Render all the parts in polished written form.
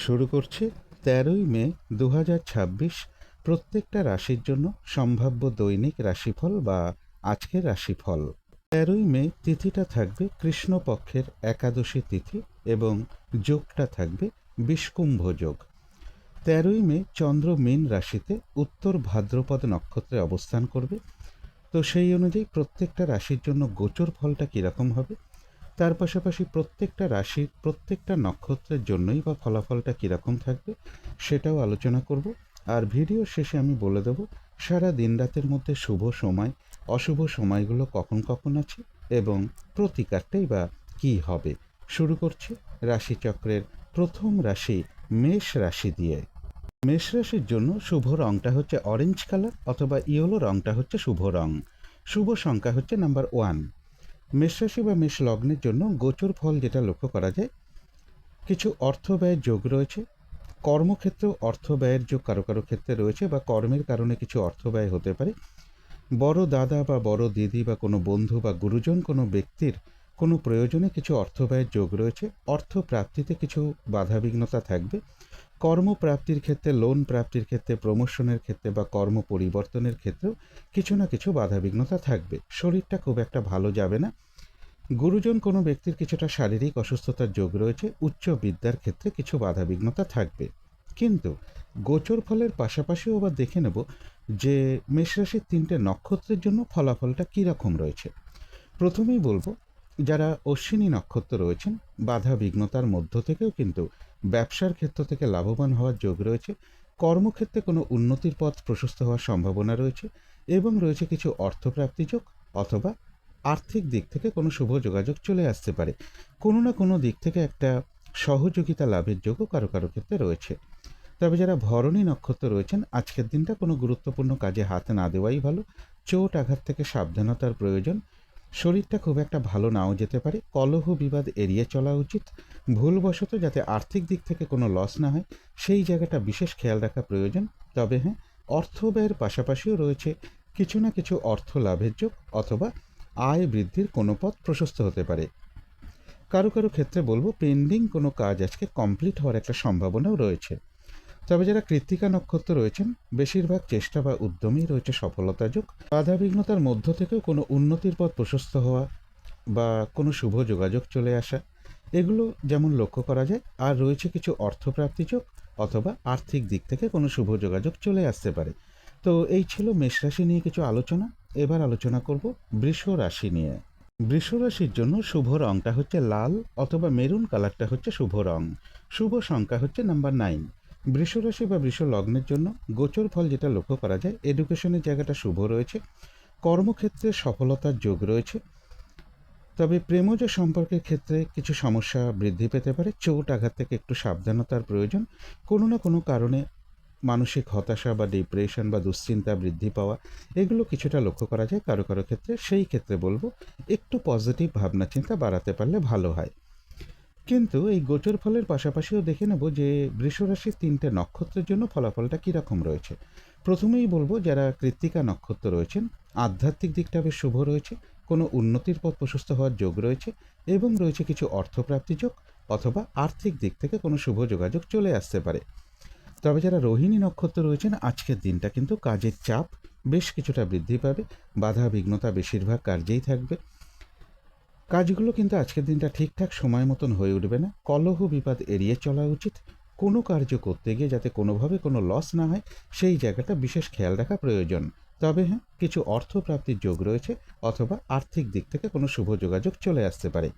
শুরু করছি ১৩ই মে ২০২৬ প্রত্যেকটা রাশির জন্য সম্ভাব্য দৈনিক রাশিফল বা আজকের রাশিফল। ১৩ই মে তিথিটা থাকবে কৃষ্ণপক্ষের একাদশী তিথি এবং যোগটা থাকবে বিষকুম্ভ যোগ। ১৩ই মে চন্দ্র মীন রাশিতে উত্তর ভাদ্রপদ নক্ষত্রে অবস্থান করবে। তো সেই অনুযায়ী প্রত্যেকটা রাশির জন্য গোচর ফলটা কীরকম হবে, তার পাশাপাশি প্রত্যেকটা রাশির প্রত্যেকটা নক্ষত্রের জন্যই বা ফলাফলটা কীরকম থাকবে সেটাও আলোচনা করব। আর ভিডিও শেষে আমি বলে দেব সারা দিন রাতের মধ্যে শুভ সময় অশুভ সময়গুলো কখন কখন আছে এবং প্রতিকারটাই বা কী হবে। শুরু করছি রাশিচক্রের প্রথম রাশি মেষ রাশি দিয়ে। মেষ রাশির জন্য শুভ রঙটা হচ্ছে অরেঞ্জ কালার অথবা ইয়েলো রঙটা হচ্ছে শুভ রং। শুভ সংখ্যা হচ্ছে নাম্বার 1। মেষরাশি বা মেষ লগ্নের জন্য গোচর ফল যেটা লক্ষ্য করা যায়, কিছু অর্থ ব্যয়ের যোগ রয়েছে। কর্মক্ষেত্রেও অর্থ ব্যয়ের যোগ কারো কারো ক্ষেত্রে রয়েছে বা কর্মের কারণে কিছু অর্থ ব্যয় হতে পারে। বড় দাদা বা বড় দিদি বা কোনো বন্ধু বা গুরুজন কোনো ব্যক্তির কোনো প্রয়োজনে কিছু অর্থ ব্যয়ের যোগ রয়েছে। অর্থ প্রাপ্তিতে কিছু বাধাবিঘ্নতা থাকবে। কর্মপ্রাপ্তির ক্ষেত্রে, লোন প্রাপ্তির ক্ষেত্রে, প্রমোশনের ক্ষেত্রে বা কর্ম পরিবর্তনের ক্ষেত্রেও কিছু না কিছু বাধাবিঘ্নতা থাকবে। শরীরটা খুব একটা ভালো যাবে না। গুরুজন কোনো ব্যক্তির কিছুটা শারীরিক অসুস্থতার যোগ রয়েছে। উচ্চ বিদ্যার ক্ষেত্রে কিছু বাধাবিঘ্নতা থাকবে। কিন্তু গোচর ফলের পাশাপাশিও আবার দেখে নেব যে মেষরাশির 3টে নক্ষত্রের জন্য ফলাফলটা কীরকম রয়েছে। প্রথমেই বলবো, যারা অশ্বিনী নক্ষত্র রয়েছেন, বাধা বিঘ্নতার মধ্য থেকেও কিন্তু ব্যবসার ক্ষেত্র থেকে লাভবান হওয়ার যোগ রয়েছে। কর্মক্ষেত্রে কোনো উন্নতির পথ প্রশস্ত হওয়ার সম্ভাবনা রয়েছে এবং রয়েছে কিছু অর্থপ্রাপ্তি যোগ অথবা আর্থিক দিক থেকে কোনো শুভ যোগাযোগ চলে আসতে পারে। কোনো না কোনো দিক থেকে একটা সহযোগিতা লাভের যোগও কারো কারো ক্ষেত্রে রয়েছে। তবে যারা ভরণী নক্ষত্র রয়েছেন, আজকের দিনটা কোনো গুরুত্বপূর্ণ কাজে হাত না দেওয়াই ভালো। চোট আঘাত থেকে সাবধানতার প্রয়োজন। শরীরটা খুব একটা ভালো নাও যেতে পারে। কলহ বিবাদ এড়িয়ে চলা উচিত। ভুলবশত যাতে আর্থিক দিক থেকে কোনো লস না হয় সেই জায়গাটা বিশেষ খেয়াল রাখা প্রয়োজন। তবে হ্যাঁ, অর্থ ব্যয়ের পাশাপাশিও রয়েছে কিছু না কিছু অর্থ লাভের যোগ অথবা আয় বৃদ্ধির কোনো পথ প্রশস্ত হতে পারে। কারো কারো ক্ষেত্রে বলবো পেন্ডিং কোনো কাজ আজকে কমপ্লিট হওয়ার একটা সম্ভাবনাও রয়েছে। তবে যারা কৃত্তিকা নক্ষত্র রয়েছেন, বেশিরভাগ চেষ্টা বা উদ্যমেই রয়েছে সফলতা যোগ। বাধাবিঘ্নতার মধ্য থেকেও কোনো উন্নতির পথ প্রশস্ত হওয়া বা কোনো শুভ যোগাযোগ চলে আসা, এগুলো যেমন লক্ষ্য করা যায়। আর রয়েছে কিছু অর্থপ্রাপ্তি যোগ অথবা আর্থিক দিক থেকে কোনো শুভ যোগাযোগ চলে আসতে পারে। তো এই ছিল মেষ রাশি নিয়ে কিছু আলোচনা। এবার আলোচনা করব বৃষ রাশি নিয়ে। বৃষ রাশির জন্য শুভ রংটা হচ্ছে লাল অথবা মেরুন কালারটা হচ্ছে শুভ রং। শুভ সংখ্যা হচ্ছে নাম্বার 9। বৃষ রাশি বা বৃষ লগ্নের জন্য গোচর ফল যেটা লক্ষ্য করা যায়, এডুকেশনের জায়গাটা শুভ রয়েছে। কর্মক্ষেত্রে সফলতার যোগ রয়েছে। তবে প্রেমজ সম্পর্কের ক্ষেত্রে কিছু সমস্যা বৃদ্ধি পেতে পারে। চোট আঘাত থেকে একটু সাবধানতার প্রয়োজন। কোনো না কোনো কারণে মানসিক হতাশা বা ডিপ্রেশন বা দুশ্চিন্তা বৃদ্ধি পাওয়া, এগুলো কিছুটা লক্ষ্য করা যায় কারো কারো ক্ষেত্রে। সেই ক্ষেত্রে বলবো একটু পজিটিভ ভাবনা চিন্তা বাড়াতে পারলে ভালো হয়। কিন্তু এই গোচর ফলের পাশাপাশিও দেখে নেব যে বৃষরাশির 3টে নক্ষত্রের জন্য ফলাফলটা কীরকম রয়েছে। প্রথমেই বলবো, যারা কৃত্তিকা নক্ষত্র রয়েছেন, আধ্যাত্মিক দিকটা বেশ শুভ রয়েছে। কোনো উন্নতির পথ প্রশস্ত হওয়ার যোগ রয়েছে এবং রয়েছে কিছু অর্থপ্রাপ্তি যোগ অথবা আর্থিক দিক থেকে কোনো শুভ যোগাযোগ চলে আসতে পারে। তবে যারা রোহিণী নক্ষত্র রয়েছেন, আজকের দিনটা কিন্তু কাজের চাপ বেশ কিছুটা বৃদ্ধি পাবে। বাধা বিঘ্নতা বেশিরভাগ কার্যেই থাকবে। কাজগুলো কিন্তু আজকের দিনটা ঠিকঠাক সময় মতন হয়ে উঠবে না। কলহ বিবাদ এড়িয়ে চলা উচিত। কোনো কার্য করতে গিয়ে যাতে কোনোভাবে কোনো লস না হয় সেই জায়গাটা বিশেষ খেয়াল রাখা প্রয়োজন। তবে হ্যাঁ, কিছু অর্থপ্রাপ্তির যোগ রয়েছে অথবা আর্থিক দিক থেকে কোনো শুভ যোগাযোগ চলে আসতে পারে।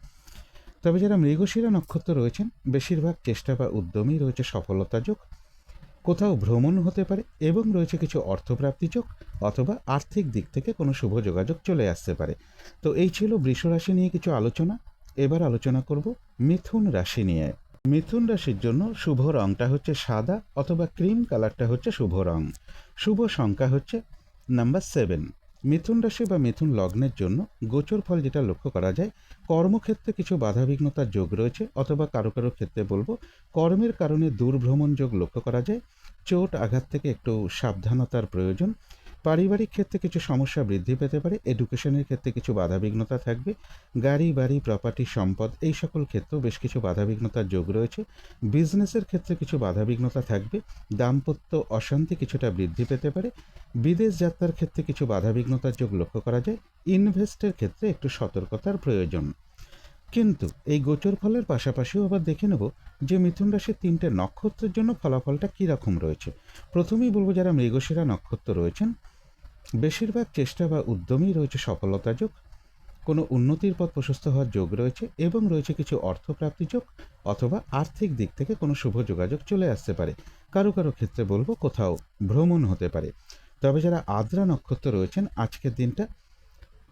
তবে যারা মৃগশিরা নক্ষত্র রয়েছেন, বেশিরভাগ চেষ্টা বা উদ্যমেই রয়েছে সফলতা যোগ। কোথাও ভ্রমণ হতে পারে এবং রয়েছে কিছু অর্থপ্রাপ্তি যোগ অথবা আর্থিক দিক থেকে কোনো শুভ যোগাযোগ চলে আসতে পারে। তো এই ছিল বৃষ রাশি নিয়ে কিছু আলোচনা। এবার আলোচনা করব মিথুন রাশি নিয়ে। মিথুন রাশির জন্য শুভ রংটা হচ্ছে সাদা অথবা ক্রিম কালারটা হচ্ছে শুভ রং। শুভ সংখ্যা হচ্ছে নাম্বার 7। মিথুন রাশি বা মিথুন লগ্নের জন্য গোচর ফল যেটা লক্ষ্য করা যায়, কর্মক্ষেত্রে কিছু বাধাবিঘ্নতার যোগ রয়েছে অথবা কারো কারো ক্ষেত্রে বলবো কর্মের কারণে দূরভ্রমণ যোগ লক্ষ্য করা যায়। চোট আঘাত থেকে একটু সাবধানতার প্রয়োজন। পারিবারিক ক্ষেত্রে কিছু সমস্যা বৃদ্ধি পেতে পারে, এডুকেশনের ক্ষেত্রে কিছু বাধাবিঘ্নতা থাকবে, গাড়ি বাড়ি প্রপার্টি সম্পদ এই সকল ক্ষেত্রেও বেশ কিছু বাধাবিঘ্নতার যোগ রয়েছে, বিজনেসের ক্ষেত্রে কিছু বাধাবিঘ্নতা থাকবে, দাম্পত্য অশান্তি কিছুটা বৃদ্ধি পেতে পারে, বিদেশ যাত্রার ক্ষেত্রে কিছু বাধাবিঘ্নতার যোগ লক্ষ্য করা যায়, ইনভেস্টের ক্ষেত্রে একটু সতর্কতার প্রয়োজন। কিন্তু এই গোচর ফলের পাশাপাশিও আবার দেখে নেব যে মিথুন রাশির 3টে নক্ষত্রের জন্য ফলাফলটা কীরকম রয়েছে। প্রথমেই বলবো যারা মৃগশিরা নক্ষত্র রয়েছেন, বেশিরভাগ চেষ্টা বা উদ্যমেই রয়েছে সফলতা যোগ, কোনো উন্নতির পথ প্রশস্ত হওয়ার যোগ রয়েছে এবং রয়েছে কিছু অর্থপ্রাপ্তি যোগ অথবা আর্থিক দিক থেকে কোনো শুভ যোগাযোগ চলে আসতে পারে। কারো কারো ক্ষেত্রে বলবো কোথাও ভ্রমণ হতে পারে। তবে যারা আদ্রা নক্ষত্র রয়েছেন, আজকের দিনটা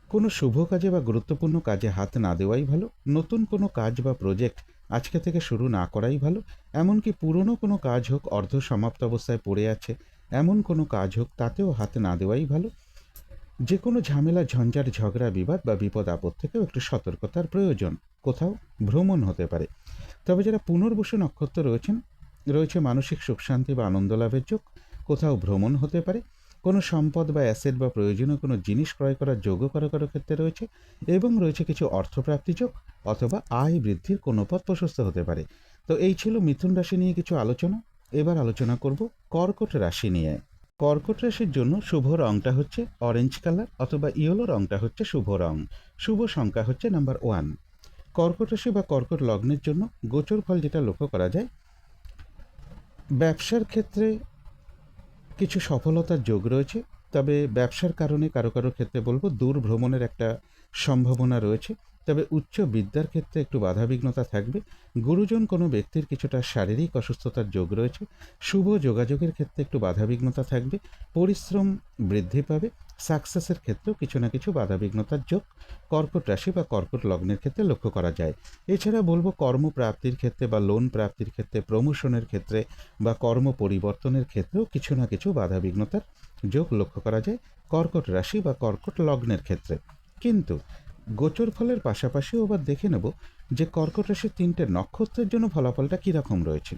কোনো শুভ কাজে বা গুরুত্বপূর্ণ কাজে হাত না দেওয়াই ভালো, নতুন কোনো কাজ বা প্রজেক্ট আজকে থেকে শুরু না করাই ভালো, এমনকি পুরনো কোনো কাজ হোক অর্ধ সমাপ্ত অবস্থায় পড়ে আছে এমন কোনো কাজ হোক তাতেও হাত না দেওয়াই ভালো। যে কোনো ঝামেলা ঝঞ্ঝাট ঝগড়া বিবাদ বা বিপদ আপদ থেকেও একটু সতর্কতার প্রয়োজন, কোথাও ভ্রমণ হতে পারে। তবে যারা পুনর্বসু নক্ষত্র রয়েছে মানসিক সুখ শান্তি বা আনন্দ লাভের যোগ, কোথাও ভ্রমণ হতে পারে, কোনো সম্পদ বা অ্যাসেট বা প্রয়োজনীয় কোনো জিনিস ক্রয় করার যোগও কারো কারো ক্ষেত্রে রয়েছে এবং রয়েছে কিছু অর্থপ্রাপ্তি যোগ অথবা আয় বৃদ্ধির কোনো পথ প্রশস্ত হতে পারে। তো এই ছিল মিথুন রাশি নিয়ে কিছু আলোচনা। এবার আলোচনা করব কর্কট রাশি নিয়ে। কর্কট রাশির জন্য শুভ রংটা হচ্ছে অরেঞ্জ কালার অথবা ইয়েলো রংটা হচ্ছে শুভ রং। শুভ সংখ্যা হচ্ছে নাম্বার 1। কর্কট রাশি বা কর্কট লগ্নের জন্য গোচর ফল যেটা লক্ষ্য করা যায়, ব্যবসার ক্ষেত্রে কিছু সফলতার যোগ রয়েছে, তবে ব্যবসার কারণে কারো কারো ক্ষেত্রে বলবো দূর ভ্রমণের একটা সম্ভাবনা রয়েছে। তবে উচ্চ বিদ্যার ক্ষেত্রে একটু বাধাবিঘ্নতা থাকবে, গুরুজন কোনো ব্যক্তির কিছুটা শারীরিক অসুস্থতার যোগ রয়েছে, শুভ যোগাযোগের ক্ষেত্রে একটু বাধাবিঘ্নতা থাকবে, পরিশ্রম বৃদ্ধি পাবে, সাকসেসের ক্ষেত্রেও কিছু না কিছু বাধাবিঘ্নতার যোগ কর্কট রাশি বা কর্কট লগ্নের ক্ষেত্রে লক্ষ্য করা যায়। এছাড়া বলবো কর্মপ্রাপ্তির ক্ষেত্রে বা লোন প্রাপ্তির ক্ষেত্রে, প্রমোশনের ক্ষেত্রে বা কর্ম পরিবর্তনের ক্ষেত্রেও কিছু না কিছু বাধাবিঘ্নতার যোগ লক্ষ্য করা যায় কর্কট রাশি বা কর্কট লগ্নের ক্ষেত্রে। কিন্তু গোচর ফলের পাশাপাশিও আবার দেখে নেব যে কর্কট রাশির 3টে নক্ষত্রের জন্য ফলাফলটা কীরকম রয়েছে।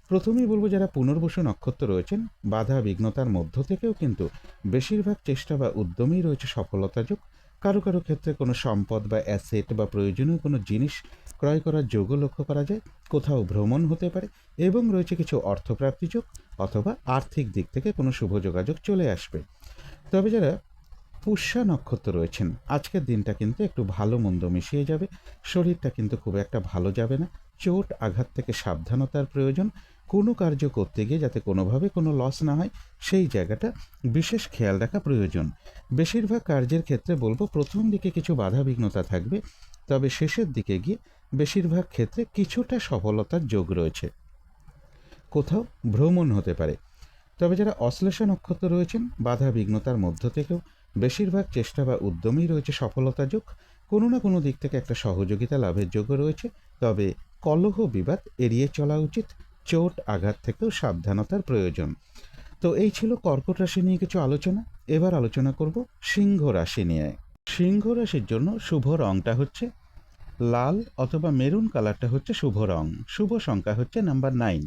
প্রথমেই বলবো যারা পুনর্বসু নক্ষত্র রয়েছেন, বাধা বিঘ্নতার মধ্য থেকেও কিন্তু বেশিরভাগ চেষ্টা বা উদ্যমেই রয়েছে সফলতা যোগ। কারো কারো ক্ষেত্রে কোনো সম্পদ বা অ্যাসেট বা প্রয়োজনীয় কোনো জিনিস ক্রয় করার যোগও লক্ষ্য করা যায়, কোথাও ভ্রমণ হতে পারে এবং রয়েছে কিছু অর্থপ্রাপ্তি যোগ অথবা আর্থিক দিক থেকে কোনো শুভ যোগাযোগ চলে আসবে। তবে যারা পুষ্যা নক্ষত্র রয়েছেন, আজকের দিনটা কিন্তু একটু ভালো মন্দ মিশিয়ে যাবে, শরীরটা কিন্তু খুব একটা ভালো যাবে না, চোট আঘাত থেকে সাবধানতার প্রয়োজন, কোনো কার্য করতে গিয়ে যাতে কোনোভাবে কোনো লস না হয় সেই জায়গাটা বিশেষ খেয়াল রাখা প্রয়োজন। বেশিরভাগ কার্যের ক্ষেত্রে বলবো প্রথম দিকে কিছু বাধাবিঘ্নতা থাকবে, তবে শেষের দিকে গিয়ে বেশিরভাগ ক্ষেত্রে কিছুটা সফলতার যোগ রয়েছে, কোথাও ভ্রমণ হতে পারে। তবে যারা অশ্লেষা নক্ষত্র রয়েছেন, বাধা বিঘ্নতার মধ্য থেকেও বেশিরভাগ চেষ্টা বা উদ্যমেই রয়েছে সফলতা যোগ, কোনো না কোনো দিক থেকে একটা সহযোগিতা লাভের যোগ্য রয়েছে, তবে কলহ বিবাদ এড়িয়ে চলা উচিত, চোট আঘাত থেকেও সাবধানতার প্রয়োজন। তো এই ছিল কর্কট রাশি নিয়ে কিছু আলোচনা। এবার আলোচনা করব সিংহ রাশি নিয়ে। সিংহ রাশির জন্য শুভ রংটা হচ্ছে লাল অথবা মেরুন কালারটা হচ্ছে শুভ রং। শুভ সংখ্যা হচ্ছে নাম্বার 9।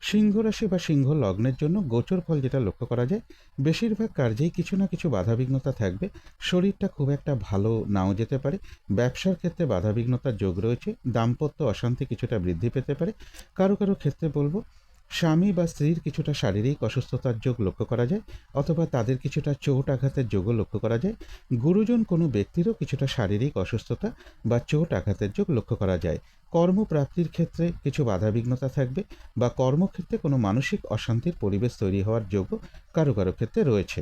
সিংহ রাশি বা সিংহ লগ্নের জন্য গোচর ফল যেটা লক্ষ্য করা যায়, বেশিরভাগ কার্যেই কিছু না কিছু বাধাবিঘ্নতা থাকবে, শরীরটা খুব একটা ভালো নাও যেতে পারে, ব্যবসার ক্ষেত্রে বাধাবিঘ্নতার যোগ রয়েছে, দাম্পত্য অশান্তি কিছুটা বৃদ্ধি পেতে পারে, কারো কারো ক্ষেত্রে বলবো স্বামী বা স্ত্রীর কিছুটা শারীরিক অসুস্থতার যোগ লক্ষ্য করা যায় অথবা তাদের কিছুটা চোট আঘাতের যোগও লক্ষ্য করা যায়, গুরুজন কোনো ব্যক্তিরও কিছুটা শারীরিক অসুস্থতা বা চোট আঘাতের যোগ লক্ষ্য করা যায়। কর্মপ্রাপ্তির ক্ষেত্রে কিছু বাধাবিঘ্নতা থাকবে বা কর্মক্ষেত্রে কোনো মানসিক অশান্তির পরিবেশ তৈরি হওয়ার যোগও কারো কারো ক্ষেত্রে রয়েছে।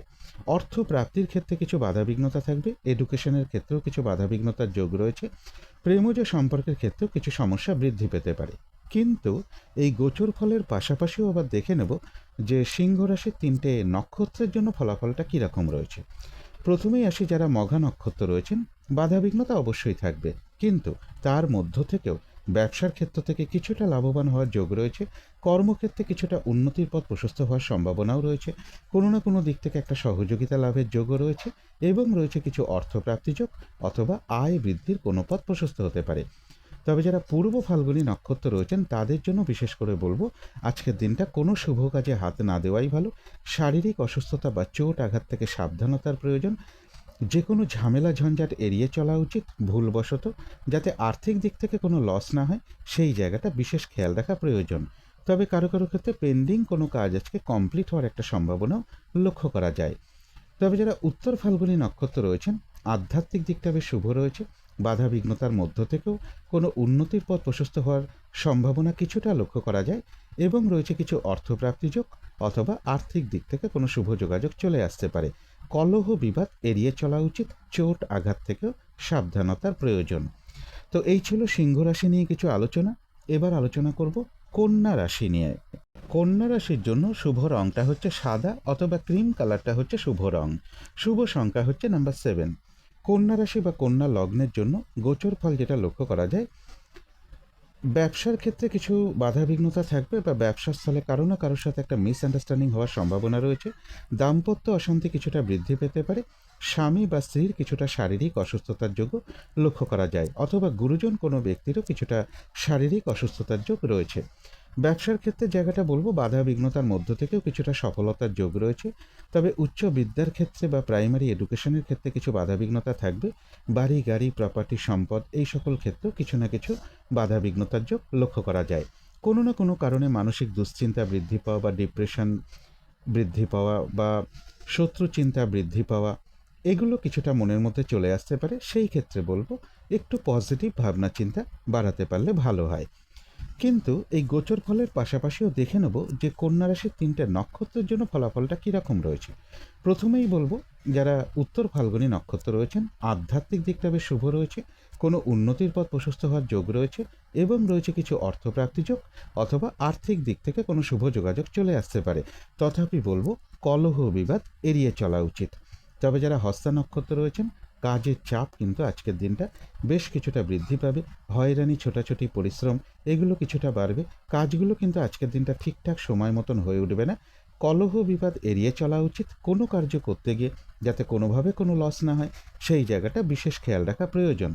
অর্থ প্রাপ্তির ক্ষেত্রে কিছু বাধাবিঘ্নতা থাকবে, এডুকেশনের ক্ষেত্রেও কিছু বাধাবিঘ্নতার যোগ রয়েছে, প্রেমজ সম্পর্কের ক্ষেত্রেও কিছু সমস্যা বৃদ্ধি পেতে পারে। কিন্তু এই গোচর ফলের পাশাপাশিও আবার দেখে নেব যে সিংহ রাশির 3টে নক্ষত্রের জন্য ফলাফলটা কীরকম রয়েছে। প্রথমেই আসি যারা মঘা নক্ষত্র রয়েছেন, বাধাবিঘ্নতা অবশ্যই থাকবে, কিন্তু তার মধ্য থেকেও ব্যবসার ক্ষেত্র থেকে কিছুটা লাভবান হওয়ার যোগ রয়েছে, কর্মক্ষেত্রে কিছুটা উন্নতির পথ প্রশস্ত হওয়ার সম্ভাবনাও রয়েছে, কোনো না কোনো দিক থেকে একটা সহযোগিতা লাভের যোগও রয়েছে এবং রয়েছে কিছু অর্থপ্রাপ্তি যোগ অথবা আয় বৃদ্ধির কোনো পথ প্রশস্ত হতে পারে। তবে যারা পূর্ব ফাল্গুনী নক্ষত্র রয়েছেন তাদের জন্য বিশেষ করে বলবো আজকের দিনটা কোনো শুভ কাজে হাত না দেওয়াই ভালো। শারীরিক অসুস্থতা বা চোট আঘাত থেকে সাবধানতার প্রয়োজন। যে কোনো ঝামেলা ঝঞ্ঝাট এড়িয়ে চলা উচিত ভুলবশত, যাতে আর্থিক দিক থেকে কোনো লস না হয় সেই জায়গাটা বিশেষ খেয়াল রাখা প্রয়োজন। তবে কারো কারো ক্ষেত্রে পেন্ডিং কোনো কাজ আজকে কমপ্লিট হওয়ার একটা সম্ভাবনাও লক্ষ্য করা যায়। তবে যারা উত্তর ফাল্গুনী নক্ষত্র রয়েছেন আধ্যাত্মিক দিকটা বেশ শুভ রয়েছে। বাধা বিঘ্নতার মধ্য থেকেও কোনো উন্নতির পথ প্রশস্ত হওয়ার সম্ভাবনা কিছুটা লক্ষ্য করা যায় এবং রয়েছে কিছু অর্থপ্রাপ্তি যোগ অথবা আর্থিক দিক থেকে কোনো শুভ যোগাযোগ চলে আসতে পারে। কলহ বিবাদ এড়িয়ে চলা উচিত, চোট আঘাত থেকেও সাবধানতার প্রয়োজন। তো এই ছিল সিংহ রাশি নিয়ে কিছু আলোচনা। এবার আলোচনা করব কন্যা রাশি নিয়ে। কন্যা রাশির জন্য শুভ রংটা হচ্ছে সাদা অথবা ক্রিম কালারটা হচ্ছে শুভ রং। শুভ সংখ্যা হচ্ছে নাম্বার 7। কন্যা রাশি বা কন্যা লগ্নের জন্য গোচর ফল যেটা লক্ষ্য করা যায়, ব্যবসার ক্ষেত্রে কিছু বাধাবিঘ্নতা থাকবে বা ব্যবসার স্থলে কারো না কারোর সাথে একটা মিসআন্ডারস্ট্যান্ডিং হওয়ার সম্ভাবনা রয়েছে। দাম্পত্য অশান্তি কিছুটা বৃদ্ধি পেতে পারে। স্বামী বা স্ত্রীর কিছুটা শারীরিক অসুস্থতার যোগ লক্ষ্য করা যায় অথবা গুরুজন কোনো ব্যক্তিরও কিছুটা শারীরিক অসুস্থতার যোগ রয়েছে। ব্যবসার ক্ষেত্রে জায়গাটা বলবো বাধা বিঘ্নতার মধ্য থেকেও কিছুটা সফলতার যোগ রয়েছে। তবে উচ্চ বিদ্যার ক্ষেত্রে বা প্রাইমারি এডুকেশনের ক্ষেত্রে কিছু বাধা বিঘ্নতা থাকবে। বাড়ি গাড়ি প্রপার্টি সম্পদ এই সকল ক্ষেত্রেও কিছু না কিছু বাধা বিঘ্নতার যোগ লক্ষ্য করা যায়। কোনো না কোনো কারণে মানসিক দুশ্চিন্তা বৃদ্ধি পাওয়া বা ডিপ্রেশন বৃদ্ধি পাওয়া বা শত্রু চিন্তা বৃদ্ধি পাওয়া এগুলো কিছুটা মনের মধ্যে চলে আসতে পারে। সেই ক্ষেত্রে বলবো একটু পজিটিভ ভাবনা চিন্তা বাড়াতে পারলে ভালো হয়। কিন্তু এই গোচর ফলের পাশাপাশিও দেখে নেব যে কন্যা রাশির 3টে নক্ষত্রের জন্য ফলাফলটা কীরকম রয়েছে। প্রথমেই বলবো যারা উত্তর ফাল্গুনী নক্ষত্র রয়েছেন আধ্যাত্মিক দিকটা বেশ শুভ রয়েছে। কোনো উন্নতির পথ প্রশস্ত হওয়ার যোগ রয়েছে এবং রয়েছে কিছু অর্থপ্রাপ্তি যোগ অথবা আর্থিক দিক থেকে কোনো শুভ যোগাযোগ চলে আসতে পারে। তথাপি বলবো কলহ বিবাদ এড়িয়ে চলা উচিত। তবে যারা হস্তা নক্ষত্র রয়েছেন কাজের চাপ কিন্তু আজকের দিনটা বেশ কিছুটা বৃদ্ধি পাবে। হয়রানি ছোটাছুটি পরিশ্রম এগুলো কিছুটা বাড়বে। কাজগুলো কিন্তু আজকের দিনটা ঠিকঠাক সময় মতন হয়ে উঠবে না। কলহ বিবাদ এড়িয়ে চলা উচিত। কোনো কার্য করতে গিয়ে যাতে কোনোভাবে কোনো লস না হয় সেই জায়গাটা বিশেষ খেয়াল রাখা প্রয়োজন।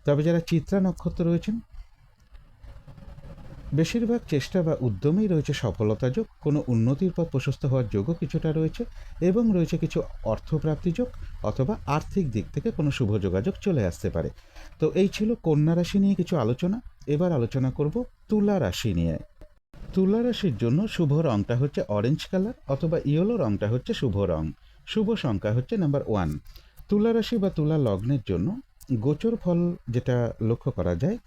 তবে যারা চিত্রা নক্ষত্র রয়েছেন বেশিরভাগ চেষ্টা বা উদ্যমেই রয়েছে সফলতা যোগ। কোনো উন্নতির পথ প্রশস্ত হওয়ার যোগও কিছুটা রয়েছে এবং রয়েছে কিছু অর্থপ্রাপ্তি যোগ অথবা আর্থিক দিক থেকে কোনো শুভ যোগাযোগ চলে আসতে পারে। তো এই ছিল কন্যা রাশি নিয়ে কিছু আলোচনা। এবার আলোচনা করব তুলা রাশি নিয়ে। তুলা রাশির জন্য শুভ রংটা হচ্ছে অরেঞ্জ কালার অথবা ইয়েলো রংটা হচ্ছে শুভ রং। শুভ সংখ্যা হচ্ছে নাম্বার 1। তুলা রাশি বা তুলা লগ্নের জন্য গোচর ফল যেটা লক্ষ্য করা যায়,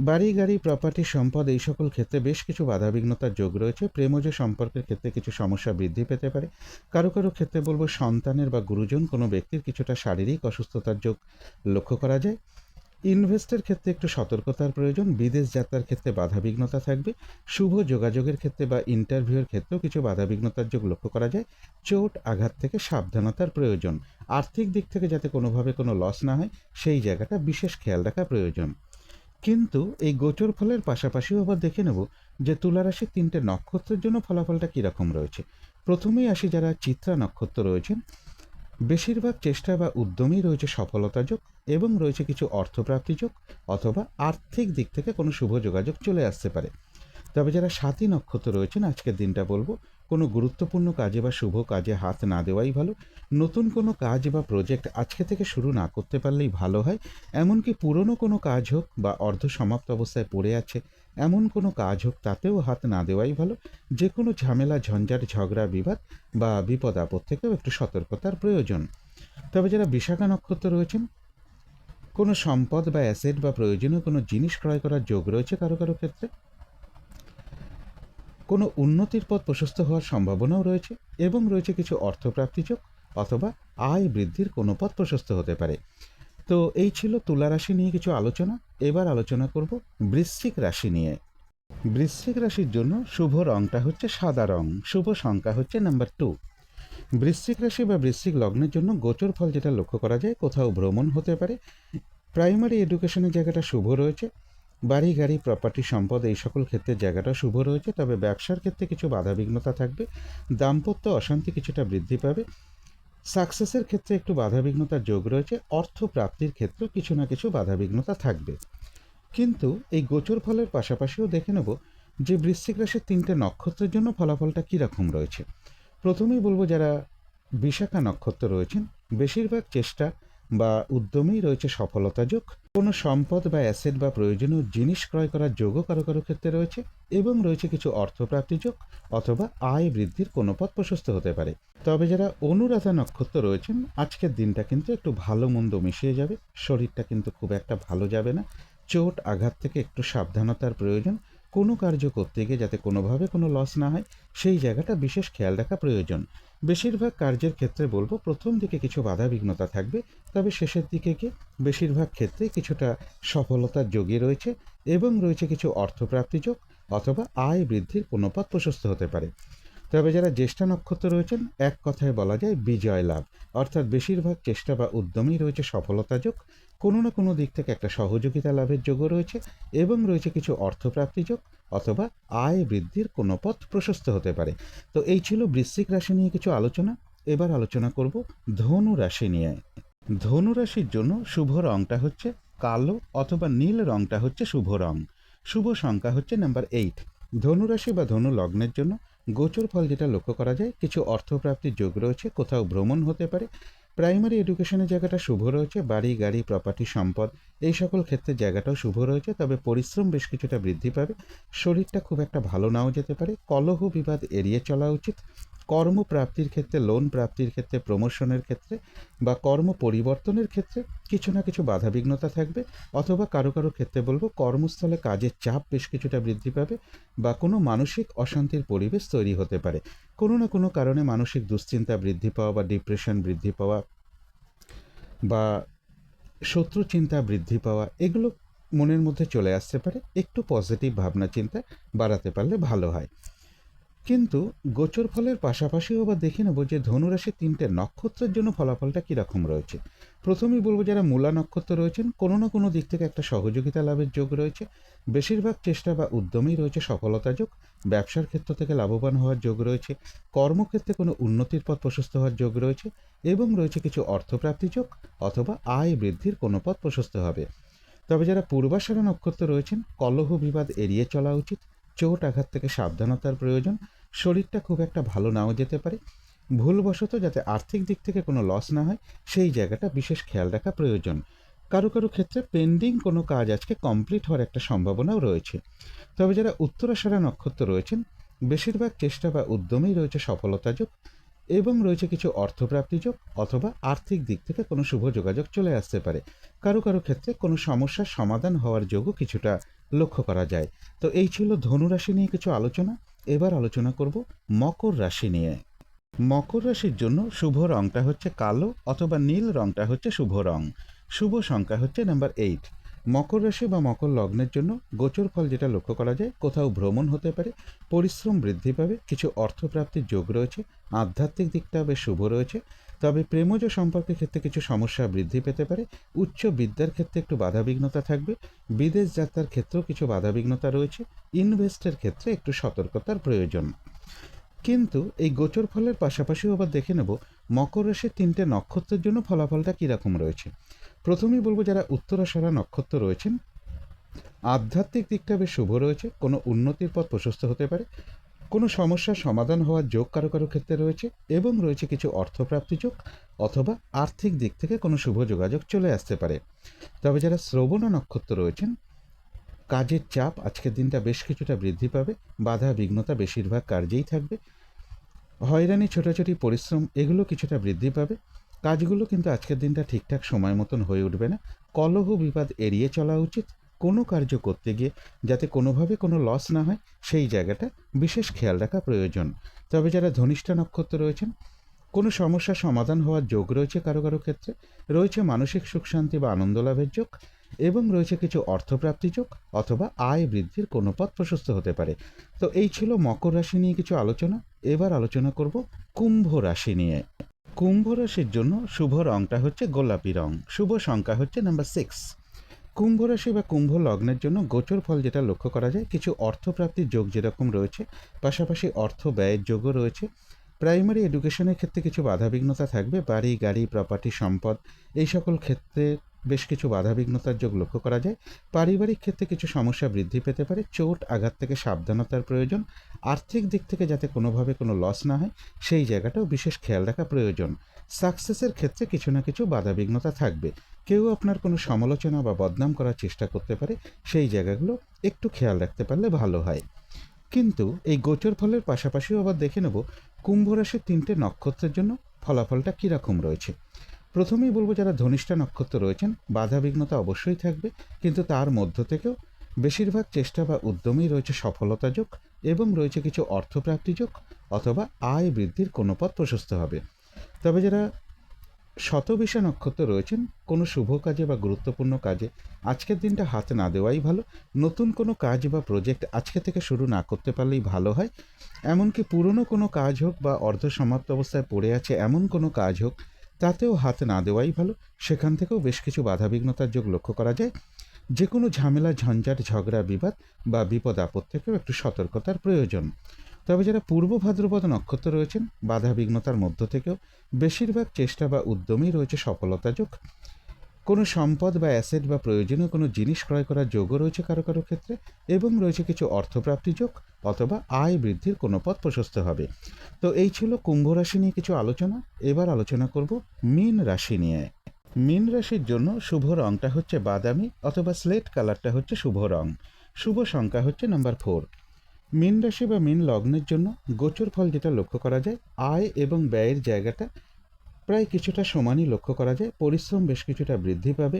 বাড়ি গাড়ি প্রপার্টি সম্পদ এই সকল ক্ষেত্রে বেশ কিছু বাধাবিঘ্নতার যোগ রয়েছে। প্রেমজ সম্পর্কের ক্ষেত্রে কিছু সমস্যা বৃদ্ধি পেতে পারে। কারো কারো ক্ষেত্রে বলবো সন্তানের বা গুরুজন কোনো ব্যক্তির কিছুটা শারীরিক অসুস্থতার যোগ লক্ষ্য করা যায়। ইনভেস্টের ক্ষেত্রে একটু সতর্কতার প্রয়োজন। বিদেশ যাত্রার ক্ষেত্রে বাধাবিঘ্নতা থাকবে। শুভ যোগাযোগের ক্ষেত্রে বা ইন্টারভিউয়ের ক্ষেত্রেও কিছু বাধাবিঘ্নতার যোগ লক্ষ্য করা যায়। চোট আঘাত থেকে সাবধানতার প্রয়োজন। আর্থিক দিক থেকে যাতে কোনোভাবে কোনো লস না হয় সেই জায়গাটা বিশেষ খেয়াল রাখা প্রয়োজন। কিন্তু এই গোচর ফলের পাশাপাশিও আবার দেখে নেব যে তুলা রাশির 3টে নক্ষত্রের জন্য ফলাফলটা কীরকম রয়েছে। প্রথমেই আসি যারা চিত্রা নক্ষত্র রয়েছেন বেশিরভাগ চেষ্টা বা উদ্যমেই রয়েছে সফলতা যোগ এবং রয়েছে কিছু অর্থপ্রাপ্তি যোগ অথবা আর্থিক দিক থেকে কোনো শুভ যোগাযোগ চলে আসতে পারে। তবে যারা স্বাতী নক্ষত্র রয়েছেন আজকের দিনটা বলবো কোনো গুরুত্বপূর্ণ কাজে বা শুভ কাজে হাত না দেওয়াই ভালো। নতুন কোনো কাজ বা প্রজেক্ট আজকে থেকে শুরু না করতে পারলেই ভালো হয়। এমনকি পুরনো কোনো কাজ হোক বা অর্ধ সমাপ্ত অবস্থায় পড়ে আছে এমন কোনো কাজ হোক তাতেও হাত না দেওয়াই ভালো। যে কোনো ঝামেলা ঝঞ্ঝাট ঝগড়া বিবাদ বা বিপদ আপদ থেকেও একটু সতর্কতার প্রয়োজন। তবে যারা বিশাখা নক্ষত্র রয়েছেন কোনো সম্পদ বা অ্যাসেট বা প্রয়োজনীয় কোনো জিনিস ক্রয় করার যোগ রয়েছে। কারো কারো ক্ষেত্রে কোনো উন্নতির পথ প্রশস্ত হওয়ার সম্ভাবনাও রয়েছে এবং রয়েছে কিছু অর্থপ্রাপ্তি যোগ অথবা আয় বৃদ্ধির কোনো পথ প্রশস্ত হতে পারে। তো এই ছিল তুলা রাশি নিয়ে কিছু আলোচনা। এবার আলোচনা করব বৃশ্চিক রাশি নিয়ে। বৃশ্চিক রাশির জন্য শুভ রংটা হচ্ছে সাদা রং। শুভ সংখ্যা হচ্ছে নাম্বার 2। বৃশ্চিক রাশি বা বৃশ্চিক লগ্নের জন্য গোচর ফল যেটা লক্ষ্য করা যায় কোথাও ভ্রমণ হতে পারে। প্রাইমারি এডুকেশনের জায়গাটা শুভ রয়েছে। বাড়ি গাড়ি প্রপার্টি সম্পদ এই সকল ক্ষেত্রে জায়গাটা শুভ রয়েছে। তবে ব্যবসার ক্ষেত্রে কিছু বাধাবিঘ্নতা থাকবে। দাম্পত্য অশান্তি কিছুটা বৃদ্ধি পাবে। সাকসেসের ক্ষেত্রে একটু বাধাবিঘ্নতার যোগ রয়েছে। অর্থ প্রাপ্তির ক্ষেত্রেও কিছু না কিছু বাধাবিঘ্নতা থাকবে। কিন্তু এই গোচর ফলের পাশাপাশিও দেখে নেব যে বৃশ্চিক রাশির 3টে নক্ষত্রের জন্য ফলাফলটা কীরকম রয়েছে। প্রথমেই বলবো যারা বিশাখা নক্ষত্র রয়েছেন, বেশিরভাগ চেষ্টা বা উদ্যমেই রয়েছে সফলতা যোগ। কোনো সম্পদ বা অ্যাসেট বা প্রয়োজনীয় জিনিস ক্রয় করার যোগও কারো কারো ক্ষেত্রে রয়েছে, এবং রয়েছে কিছু অর্থপ্রাপ্তি যোগ অথবা আয় বৃদ্ধির কোনো পথ প্রশস্ত হতে পারে। তবে যারা অনুরাধা নক্ষত্র রয়েছেন, আজকের দিনটা কিন্তু একটু ভালো মন্দ মিশিয়ে যাবে, শরীরটা কিন্তু খুব একটা ভালো যাবে না। চোট আঘাত থেকে একটু সাবধানতার প্রয়োজন। কোনো কার্য করতে গিয়ে যাতে কোনোভাবে কোনো লস না হয়, সেই জায়গাটা বিশেষ খেয়াল রাখা প্রয়োজন। বেশিরভাগ কার্যের ক্ষেত্রে বলবো প্রথম দিকে কিছু বাধা বিঘ্নতা থাকবে, তবে শেষের দিকে গিয়ে বেশিরভাগ ক্ষেত্রে কিছুটা সফলতার যোগই রয়েছে, এবং রয়েছে কিছু অর্থপ্রাপ্তি যোগ অথবা আয় বৃদ্ধির কোনো পথ প্রশস্ত হতে পারে। তবে যারা জ্যেষ্ঠা নক্ষত্র রয়েছেন, এক কথায় বলা যায় বিজয় লাভ, অর্থাৎ বেশিরভাগ চেষ্টা বা উদ্যমেই রয়েছে সফলতা যোগ। কোনো না কোনো দিক থেকে একটা সহযোগিতা লাভের যোগও রয়েছে, এবং রয়েছে কিছু অর্থপ্রাপ্তি যোগ অথবা আয় বৃদ্ধির কোনো পথ প্রশস্ত হতে পারে। তো এই ছিল বৃশ্চিক রাশি নিয়ে কিছু আলোচনা। এবার আলোচনা করব ধনু রাশি নিয়ে। ধনু রাশির জন্য শুভ রংটা হচ্ছে কালো অথবা নীল রংটা হচ্ছে শুভ রং। শুভ সংখ্যা হচ্ছে নাম্বার 8। ধনুরাশি বা ধনু লগ্নের জন্য গোচর ফল যেটা লক্ষ্য করা যায়, কিছু অর্থপ্রাপ্তির যোগ রয়েছে, কোথাও ভ্রমণ হতে পারে, প্রাইমারি এডুকেশনের জায়গাটা শুভ রয়েছে, বাড়ি গাড়ি প্রপার্টি সম্পদ এই সকল ক্ষেত্রে জায়গাটাও শুভ রয়েছে। তবে পরিশ্রম বেশ কিছুটা বৃদ্ধি পাবে, শরীরটা খুব একটা ভালো নাও যেতে পারে, কলহ বিবাদ এড়িয়ে চলা উচিত। কর্মপ্রাপ্তির ক্ষেত্রে, লোন প্রাপ্তির ক্ষেত্রে, প্রমোশনের ক্ষেত্রে বা কর্ম পরিবর্তনের ক্ষেত্রে কিছু না কিছু বাধাবিঘ্নতা থাকবে, অথবা কারো কারো ক্ষেত্রে বলবো কর্মস্থলে কাজের চাপ বেশ কিছুটা বৃদ্ধি পাবে, বা কোনো মানসিক অশান্তির পরিবেশ তৈরি হতে পারে। কোনো না কোনো কারণে মানসিক দুশ্চিন্তা বৃদ্ধি পাওয়া বা ডিপ্রেশন বৃদ্ধি পাওয়া বা শত্রু চিন্তা বৃদ্ধি পাওয়া, এগুলো মনের মধ্যে চলে আসতে পারে। একটু পজিটিভ ভাবনা চিন্তা বাড়াতে পারলে ভালো হয়। কিন্তু গোচর ফলের পাশাপাশিও আবার দেখে নেব যে ধনুরাশির 3টে নক্ষত্রের জন্য ফলাফলটা কীরকম রয়েছে। প্রথমেই বলবো যারা মূলা নক্ষত্র রয়েছেন, কোনো না কোনো দিক থেকে একটা সহযোগিতা লাভের যোগ রয়েছে, বেশিরভাগ চেষ্টা বা উদ্যমেই রয়েছে সফলতা যোগ। ব্যবসার ক্ষেত্র থেকে লাভবান হওয়ার যোগ রয়েছে, কর্মক্ষেত্রে কোনো উন্নতির পথ প্রশস্ত হওয়ার যোগ রয়েছে, এবং রয়েছে কিছু অর্থপ্রাপ্তি যোগ অথবা আয় বৃদ্ধির কোনো পথ প্রশস্ত হবে। তবে যারা পূর্বাষাঢ়া নক্ষত্র রয়েছেন, কলহ বিবাদ এড়িয়ে চলা উচিত, চোট আঘাত থেকে সাবধানতার প্রয়োজন, শরীরটা খুব একটা ভালো নাও যেতে পারে, ভুলবশত যাতে আর্থিক দিক থেকে কোনো লস না হয় সেই জায়গাটা বিশেষ খেয়াল রাখা প্রয়োজন। কারো কারো ক্ষেত্রে পেন্ডিং কোনো কাজ আজকে কমপ্লিট হওয়ার একটা সম্ভাবনাও রয়েছে। তবে যারা উত্তরাষাঢ়া নক্ষত্র রয়েছেন, বেশিরভাগ চেষ্টা বা উদ্যমেই রয়েছে সফলতা যোগ, এবং রয়েছে কিছু অর্থপ্রাপ্তি যোগ অথবা আর্থিক দিক থেকে কোনো শুভ যোগাযোগ চলে আসতে পারে। কারো কারো ক্ষেত্রে কোনো সমস্যার সমাধান হওয়ার যোগও কিছুটা লক্ষ্য করা যায়। তো এই ছিল ধনুরাশি নিয়ে কিছু আলোচনা। এবার আলোচনা করব মকর রাশি নিয়ে। মকর রাশির জন্য শুভ রংটা হচ্ছে কালো অথবা নীল রংটা হচ্ছে শুভ রং। শুভ সংখ্যা হচ্ছে নাম্বার 8। মকর রাশি বা মকর লগ্নের জন্য গোচর ফল যেটা লক্ষ্য করা যায়, কোথাও ভ্রমণ হতে পারে, পরিশ্রম বৃদ্ধি পাবে, কিছু অর্থপ্রাপ্তির যোগ রয়েছে, আধ্যাত্মিক দিকটা বেশ শুভ রয়েছে। তবে প্রেমজ সম্পর্কের ক্ষেত্রে কিছু সমস্যা বৃদ্ধি পেতে পারে, উচ্চ বিদ্যার ক্ষেত্রে একটু বাধাবিঘ্নতা থাকবে, বিদেশ যাত্রার ক্ষেত্রেও কিছু বাধাবিঘ্নতা রয়েছে, ইনভেস্টের ক্ষেত্রে একটু সতর্কতার প্রয়োজন। কিন্তু এই গোচর ফলের পাশাপাশিও আবার দেখে নেব মকর রাশির 3টে নক্ষত্রের জন্য ফলাফলটা কীরকম রয়েছে। প্রথমেই বলবো যারা উত্তরাষাঢ়া নক্ষত্র রয়েছেন, আধ্যাত্মিক দিকটা বেশ শুভ রয়েছে, কোনো উন্নতির পথ প্রশস্ত হতে পারে, কোনো সমস্যার সমাধান হওয়ার যোগ কারো কারো ক্ষেত্রে রয়েছে, এবং রয়েছে কিছু অর্থপ্রাপ্তি যোগ অথবা আর্থিক দিক থেকে কোনো শুভ যোগাযোগ চলে আসতে পারে। তবে যারা শ্রবণা নক্ষত্র রয়েছেন, কাজের চাপ আজকের দিনটা বেশ কিছুটা বৃদ্ধি পাবে, বাধা বিঘ্নতা বেশিরভাগ কার্যেই থাকবে, হয়রানি ছোটাছুটি পরিশ্রম এগুলো কিছুটা বৃদ্ধি পাবে। কাজগুলো কিন্তু আজকের দিনটা ঠিকঠাক সময় মতন হয়ে উঠবে না, কলহ বিবাদ এড়িয়ে চলা উচিত। কোনো কার্য করতে গিয়ে যাতে কোনোভাবে কোনো লস না হয় সেই জায়গাটা বিশেষ খেয়াল রাখা প্রয়োজন। তবে যারা ধনিষ্ঠা নক্ষত্র রয়েছেন, কোনো সমস্যার সমাধান হওয়ার যোগ রয়েছে কারো কারো ক্ষেত্রে, রয়েছে মানসিক সুখ শান্তি বা আনন্দ লাভের যোগ, এবং রয়েছে কিছু অর্থপ্রাপ্তি যোগ অথবা আয় বৃদ্ধির কোনো পথ প্রশস্ত হতে পারে। তো এই ছিল মকর রাশি নিয়ে কিছু আলোচনা। এবার আলোচনা করব কুম্ভ রাশি নিয়ে। কুম্ভ রাশির জন্য শুভ রংটা হচ্ছে গোলাপি রং, শুভ সংখ্যা হচ্ছে নাম্বার 6। কুম্ভ রাশি বা কুম্ভ লগ্নের জন্য গোচর ফল যেটা লক্ষ্য করা যায়, কিছু অর্থপ্রাপ্তির যোগ যেরকম রয়েছে, পাশাপাশি অর্থ ব্যয়ের যোগও রয়েছে। প্রাইমারি এডুকেশনের ক্ষেত্রে কিছু বাধাবিঘ্নতা থাকবে, বাড়ি গাড়ি প্রপার্টি সম্পদ এই সকল ক্ষেত্রে বেশ কিছু বাধাবিঘ্নতার যোগ লক্ষ্য করা যায়। পারিবারিক ক্ষেত্রে কিছু সমস্যা বৃদ্ধি পেতে পারে। চোট আঘাত থেকে সাবধানতার প্রয়োজন। আর্থিক দিক থেকে যাতে কোনোভাবে কোনো লস না হয় সেই জায়গাটাও বিশেষ খেয়াল রাখা প্রয়োজন। সাকসেসের ক্ষেত্রে কিছু না কিছু বাধাবিঘ্নতা থাকবে। কেউ আপনার কোনো সমালোচনা বা বদনাম করার চেষ্টা করতে পারে, সেই জায়গাগুলো একটু খেয়াল রাখতে পারলে ভালো হয়। কিন্তু এই গোচর ফলের পাশাপাশিও আবার দেখে নেব কুম্ভ রাশির 3টে নক্ষত্রের জন্য ফলাফলটা কীরকম রয়েছে। প্রথমেই বলবো, যারা ধনিষ্ঠা নক্ষত্র রয়েছেন বাধাবিঘ্নতা অবশ্যই থাকবে, কিন্তু তার মধ্য থেকেও বেশিরভাগ চেষ্টা বা উদ্যমেই রয়েছে সফলতা যোগ এবং রয়েছে কিছু অর্থপ্রাপ্তি যোগ অথবা আয় বৃদ্ধির কোনো পথ প্রশস্ত হবে। তবে যারা শতবিশা নক্ষত্র রয়েছেন কোনো শুভ কাজে বা গুরুত্বপূর্ণ কাজে আজকের দিনটা হাত না দেওয়াই ভালো। নতুন কোনো কাজ বা প্রজেক্ট আজকে থেকে শুরু না করতে পারলেই ভালো হয়। এমনকি পুরনো কোনো কাজ হোক বা অর্ধ সমাপ্ত অবস্থায় পড়ে আছে এমন কোনো কাজ হোক, তাতেও হাত না দেওয়াই ভালো। সেখান থেকেও বেশ কিছু বাধাবিঘ্নতার যোগ লক্ষ্য করা যায়। যে কোনো ঝামেলা, ঝঞ্ঝাট, ঝগড়া, বিবাদ বা বিপদ আপদ থেকেও একটু সতর্কতার প্রয়োজন। তবে যারা পূর্ব ভাদ্রপদ নক্ষত্র রয়েছেন বাধাবিঘ্নতার মধ্য থেকেও বেশিরভাগ চেষ্টা বা উদ্যমেই রয়েছে সফলতা যোগ। কোনো সম্পদ বা অ্যাসেট বা প্রয়োজনীয় কোনো জিনিস ক্রয় করার যোগও রয়েছে কারো কারো ক্ষেত্রে, এবং রয়েছে কিছু অর্থপ্রাপ্তি যোগ অথবা আয় বৃদ্ধির কোনো পথ প্রশস্ত হবে। তো এই ছিল কুম্ভ রাশি নিয়ে কিছু আলোচনা। এবার আলোচনা করব মীন রাশি নিয়ে। মীন রাশির জন্য শুভ রংটা হচ্ছে বাদামি অথবা স্লেট কালারটা হচ্ছে শুভ রং। শুভ সংখ্যা হচ্ছে নাম্বার 4। মীন রাশি বা মীন লগ্নের জন্য গোচর ফল যেটা লক্ষ্য করা যায়, আয় এবং ব্যয়ের জায়গাটা প্রায় কিছুটা সমানই লক্ষ্য করা যায়। পরিশ্রম বেশ কিছুটা বৃদ্ধি পাবে।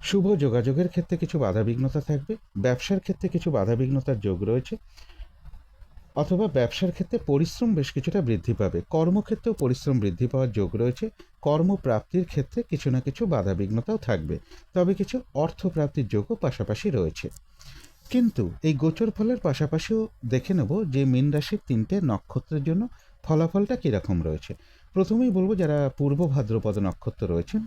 শুভ যোগাযোগের ক্ষেত্রে কিছু বাধাবিঘ্নতা থাকবে। ব্যবসার ক্ষেত্রে কিছু বাধাবিঘ্নতার যোগ রয়েছে, অথবা ব্যবসার ক্ষেত্রে পরিশ্রম বেশ কিছুটা বৃদ্ধি পাবে। কর্মক্ষেত্রেও পরিশ্রম বৃদ্ধি পাওয়ার যোগ রয়েছে। কর্মপ্রাপ্তির ক্ষেত্রে কিছু না কিছু বাধাবিঘ্নতাও থাকবে, তবে কিছু অর্থপ্রাপ্তির যোগও পাশাপাশি রয়েছে। কিন্তু এই গোচর ফলের পাশাপাশিও দেখে নেব যে মীন রাশির 3টে নক্ষত্রের জন্য ফলাফলটা কীরকম রয়েছে। প্রথমেই বলবো, যারা পূর্ব ভাদ্রপদ নক্ষত্র রয়েছেন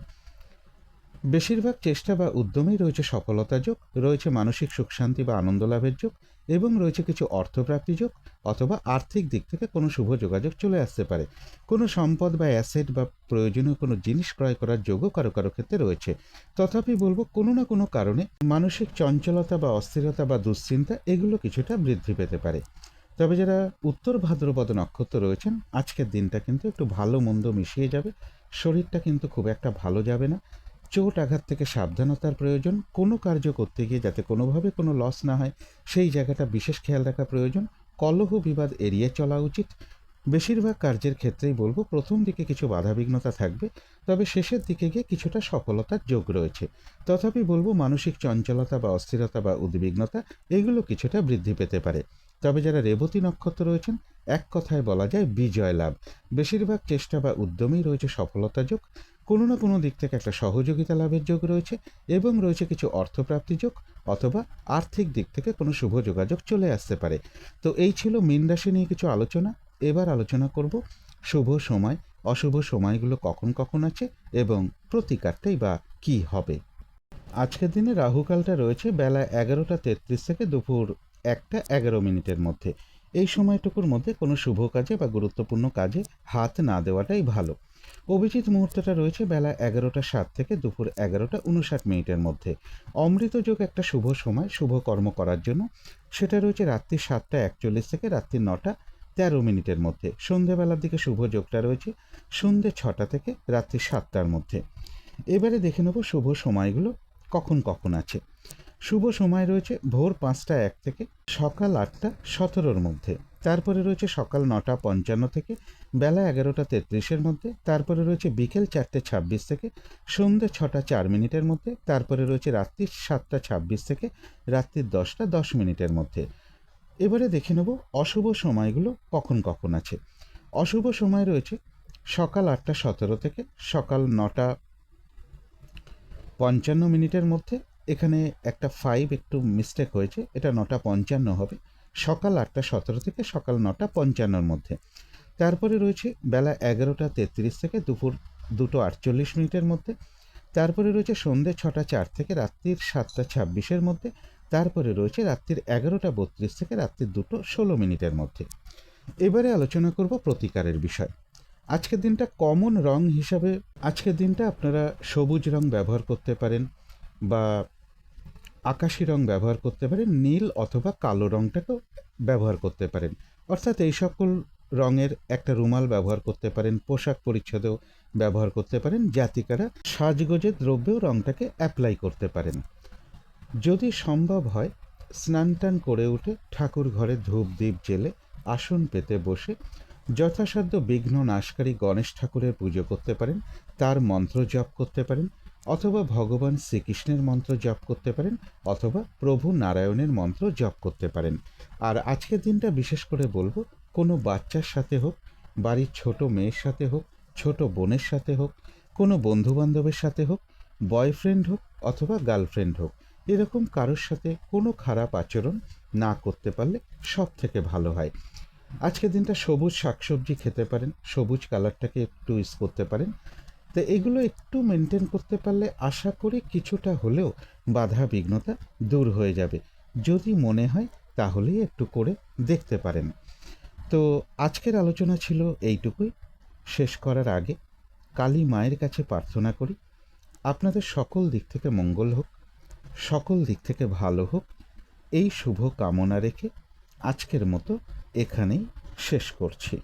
বেশিরভাগ চেষ্টা বা উদ্যমেই রয়েছে সফলতা যোগ, রয়েছে মানসিক সুখ শান্তি বা আনন্দ লাভের যোগ, এবং রয়েছে কিছু অর্থপ্রাপ্তি যোগ অথবা আর্থিক দিক থেকে কোনো শুভ যোগাযোগ চলে আসতে পারে। কোনো সম্পদ বা অ্যাসেট বা প্রয়োজনীয় কোনো জিনিস ক্রয় করার যোগও কারো কারো ক্ষেত্রে রয়েছে। তথাপি বলবো, কোনো না কোনো কারণে মানসিক চঞ্চলতা বা অস্থিরতা বা দুশ্চিন্তা এগুলো কিছুটা বৃদ্ধি পেতে পারে। তবে যারা উত্তর ভাদ্রপদ নক্ষত্র রয়েছেন আজকের দিনটা কিন্তু একটু ভালো মন্দ মিশিয়ে যাবে। শরীরটা কিন্তু খুব একটা ভালো যাবে না। চোট আঘাত থেকে সাবধানতার প্রয়োজন। কোনো কার্য করতে গিয়ে যাতে কোনোভাবে কোনো লস না হয় সেই জায়গাটা বিশেষ খেয়াল রাখা প্রয়োজন। কলহ বিবাদ এড়িয়ে চলা উচিত। বেশিরভাগ কার্যের ক্ষেত্রেই বলবো প্রথম দিকে কিছু বাধাবিঘ্নতা থাকবে, তবে শেষের দিকে গিয়ে কিছুটা সফলতার যোগ রয়েছে। তথাপি বলবো মানসিক চঞ্চলতা বা অস্থিরতা বা উদ্বিগ্নতা এগুলো কিছুটা বৃদ্ধি পেতে পারে। তবে যারা রেবতী নক্ষত্র রয়েছেন এক কথায় বলা যায় বিজয় লাভ। বেশিরভাগ চেষ্টা বা উদ্যমেই রয়েছে সফলতা যোগ। কোনো না কোনো দিক থেকে একটা সহযোগিতা লাভের যোগ রয়েছে, এবং রয়েছে কিছু অর্থপ্রাপ্তি যোগ অথবা আর্থিক দিক থেকে কোনো শুভ যোগাযোগ চলে আসতে পারে। তো এই ছিল মীন রাশি নিয়ে কিছু আলোচনা। এবার আলোচনা করব শুভ সময় অশুভ সময়গুলো কখন কখন আছে এবং প্রতিকারটাই বা কী হবে। আজকের দিনে রাহুকালটা রয়েছে বেলা 11:33 থেকে দুপুর 1:11 মধ্যে। এই সময়টুকুর মধ্যে কোনো শুভ কাজে বা গুরুত্বপূর্ণ কাজে হাত না দেওয়াটাই ভালো। অভিজিৎ মুহূর্তটা রয়েছে বেলা 11:07 থেকে দুপুর 11:59 মধ্যে। অমৃত যোগ একটা শুভ সময় শুভ কর্ম করার জন্য, সেটা রয়েছে রাত্রি 7:41 থেকে রাত্রি 9:13 মধ্যে। সন্ধ্যেবেলার দিকে শুভ যোগটা রয়েছে সন্ধ্যে 6টা থেকে রাত্রি 7টার মধ্যে। এবারে দেখে নেব শুভ সময়গুলো কখন কখন আছে। শুভ সময় রয়েছে ভোর 5:01 থেকে সকাল 8:17 মধ্যে। তারপরে রয়েছে সকাল 9:55 থেকে বেলা 11:33 মধ্যে। তারপরে রয়েছে বিকেল 4:26 থেকে সন্ধ্যে 6:04 মধ্যে। তারপরে রয়েছে রাত্রি 7:26 থেকে রাত্রি 10:10 মধ্যে। এবারে দেখে নেব অশুভ সময়গুলো কখন কখন আছে। অশুভ সময় রয়েছে সকাল 8:17 থেকে সকাল 9:55 মধ্যে। এখানে একটা 5 একটু মিস্টেক হয়েছে, এটা 9:55 হবে। সকাল 8:17 থেকে সকাল 9:55 মধ্যে। তারপরে রয়েছে বেলা 11:33 থেকে দুপুর 2:48 মধ্যে। তারপরে রয়েছে সন্ধ্যে 6:04 থেকে রাত্রির 7:26 মধ্যে। তারপরে রয়েছে রাত্রির 11:32 থেকে রাত্রির 2:16 মধ্যে। এবারে আলোচনা করব প্রতিকারের বিষয়। আজকের দিনটা কমন রং হিসাবে আজকের দিনটা আপনারা সবুজ রং ব্যবহার করতে পারেন, বা আকাশি রং ব্যবহার করতে পারেন, নীল অথবা কালো রংটাকেও ব্যবহার করতে পারেন। অর্থাৎ এই সকল রঙের একটা রুমাল ব্যবহার করতে পারেন, পোশাক পরিচ্ছদেও ব্যবহার করতে পারেন, জাতিকারা সাজগোজের দ্রব্যেও রংটাকে অ্যাপ্লাই করতে পারেন। যদি সম্ভব হয় স্নান টান করে উঠে ঠাকুর ঘরে ধূপ দ্বীপ জেলে আসন পেতে বসে যথাসাধ্য বিঘ্ন নাশকারী গণেশ ঠাকুরের পুজো করতে পারেন, তার মন্ত্র জপ করতে পারেন, অথবা ভগবান শ্রীকৃষ্ণের মন্ত্র জপ করতে পারেন, অথবা প্রভু নারায়ণের মন্ত্র জপ করতে পারেন। আর আজকের দিনটা বিশেষ করে বলবো, কোনো বাচ্চার সাথে হোক, বাড়ির ছোট মেয়ের সাথে হোক, ছোট বোনের সাথে হোক, কোনো বন্ধুবান্ধবের সাথে হোক, বয়ফ্রেন্ড হোক অথবা গার্লফ্রেন্ড হোক, এরকম কারোর সাথে কোনো খারাপ আচরণ না করতে পারলে সব থেকে ভালো হয়। আজকের দিনটা সবুজ শাকসবজি খেতে পারেন, সবুজ কালারটাকে একটু ইউজ করতে পারেন। তো এগুলো একটু মেনটেন করতে পারলে আশা করি কিছুটা হলেও বাধা বিঘ্নতা দূর হয়ে যাবে। যদি মনে হয় তাহলেই একটু করে দেখতে পারেন। তো আজকের আলোচনা ছিল এইটুকুই। শেষ করার আগে কালী মায়ের কাছে প্রার্থনা করি আপনাদের সকল দিক থেকে মঙ্গল হোক, সকল দিক থেকে ভালো হোক, এই শুভ কামনা রেখে আজকের মতো এখানেই শেষ করছি।